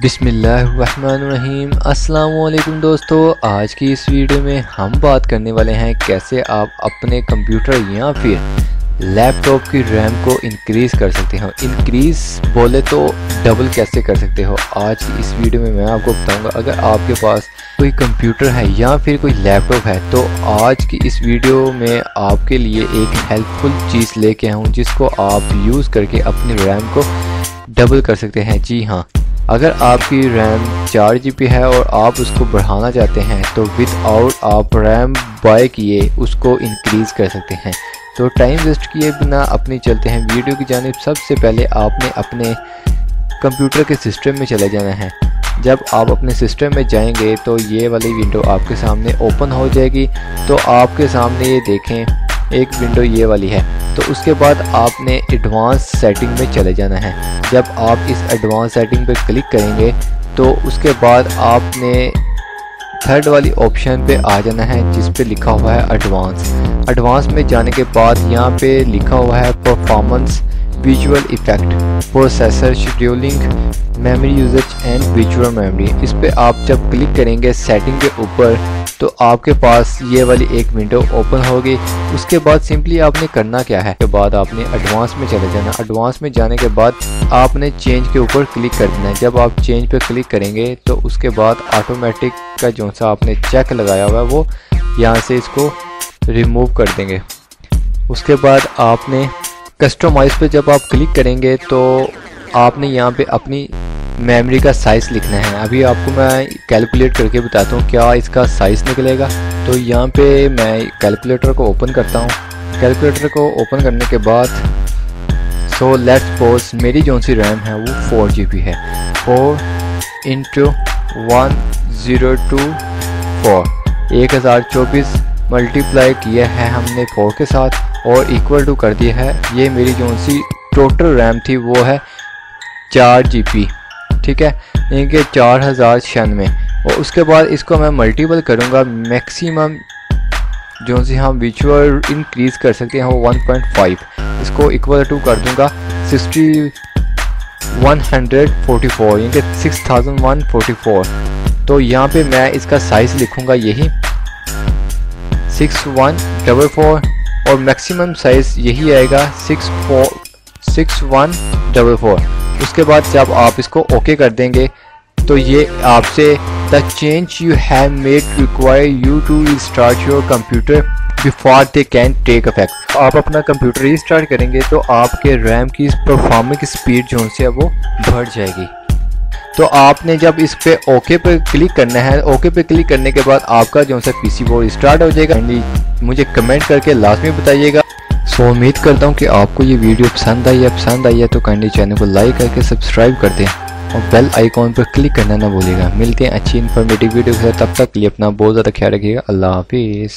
बिस्मिल्लाहिर्रहमानिर्रहीम। अस्सलाम वालेकुम दोस्तों, आज की इस वीडियो में हम बात करने वाले हैं कैसे आप अपने कंप्यूटर या फिर लैपटॉप की रैम को इंक्रीज़ कर सकते हो। इंक्रीज़ बोले तो डबल कैसे कर सकते हो। आज की इस वीडियो में मैं आपको बताऊंगा। अगर आपके पास कोई कंप्यूटर है या फिर कोई लैपटॉप है तो आज की इस वीडियो में आपके लिए एक हेल्पफुल चीज़ लेके आया हूँ जिसको आप यूज़ करके अपनी रैम को डबल कर सकते हैं। जी हाँ, अगर आपकी रैम 4 GB है और आप उसको बढ़ाना चाहते हैं तो विदाउट आप रैम बाय किए उसको इंक्रीज़ कर सकते हैं। तो टाइम वेस्ट किए बिना अपनी चलते हैं वीडियो की जानिब। सबसे पहले आपने अपने कंप्यूटर के सिस्टम में चले जाना है। जब आप अपने सिस्टम में जाएंगे तो ये वाली विंडो आपके सामने ओपन हो जाएगी। तो आपके सामने ये देखें एक विंडो ये वाली है। तो उसके बाद आपने एडवांस सेटिंग में चले जाना है। जब आप इस एडवांस सेटिंग पर क्लिक करेंगे तो उसके बाद आपने थर्ड वाली ऑप्शन पे आ जाना है जिस पे लिखा हुआ है एडवांस। एडवांस में जाने के बाद यहाँ पे लिखा हुआ है performance, visual effect, processor, scheduling, memory usage and visual memory. इस पे आप जब क्लिक करेंगे सेटिंग के ऊपर तो आपके पास ये वाली एक विंडो ओपन होगी। उसके बाद सिंपली आपने करना क्या है, के बाद आपने एडवांस में चले जाना। एडवांस में जाने के बाद आपने चेंज के ऊपर क्लिक कर देना है। जब आप चेंज पे क्लिक करेंगे तो उसके बाद ऑटोमेटिक का जो सा आपने चेक लगाया हुआ है वो यहाँ से इसको रिमूव कर देंगे। उसके बाद आपने कस्टमाइज पे जब आप क्लिक करेंगे तो आपने यहाँ पे अपनी मेमोरी का साइज़ लिखना है। अभी आपको मैं कैलकुलेट करके बताता हूँ क्या इसका साइज़ निकलेगा। तो यहाँ पे मैं कैलकुलेटर को ओपन करता हूँ। कैलकुलेटर को ओपन करने के बाद सो लेट्स सपोज मेरी जो सी रैम है वो 4 GB है। 4 × 1024 1024 मल्टीप्लाई किया है हमने 4 के साथ और इक्वल टू कर दिया है। ये मेरी जो सी टोटल रैम थी वो है 4 GB, ठीक है, इनके 4096। और उसके बाद इसको मैं मल्टीपल करूँगा मैक्सिमम जो से हम विजुअल इंक्रीज़ कर सकते हैं वो 1.5। इसको इक्वल टू कर दूँगा 6144 यानी कि 6144। तो यहाँ पे मैं इसका साइज़ लिखूँगा यही 6144 और मैक्सिमम साइज़ यही आएगा 6144। उसके बाद जब आप इसको ओके कर देंगे तो ये आपसे the change you have made require you to restart your computer before they can take effect. आप अपना कंप्यूटर रीस्टार्ट करेंगे तो आपके रैम की परफॉर्मेंस की स्पीड जो है वो बढ़ जाएगी। तो आपने जब इस पे ओके पे क्लिक करना है, ओके पे क्लिक करने के बाद आपका जो है पीसी वो रिस्टार्ट हो जाएगा। मुझे कमेंट करके लाजमी बताइएगा। सो उम्मीद करता हूँ कि आपको ये वीडियो पसंद आई है तो काइंडली चैनल को लाइक करके सब्सक्राइब कर दें और बेल आइकॉन पर क्लिक करना ना भूलिएगा। मिलते हैं अच्छी इन्फॉर्मेटिव वीडियो के साथ, तब तक के लिए अपना बहुत ज़्यादा ख्याल रखिएगा। अल्लाह हाफिज़।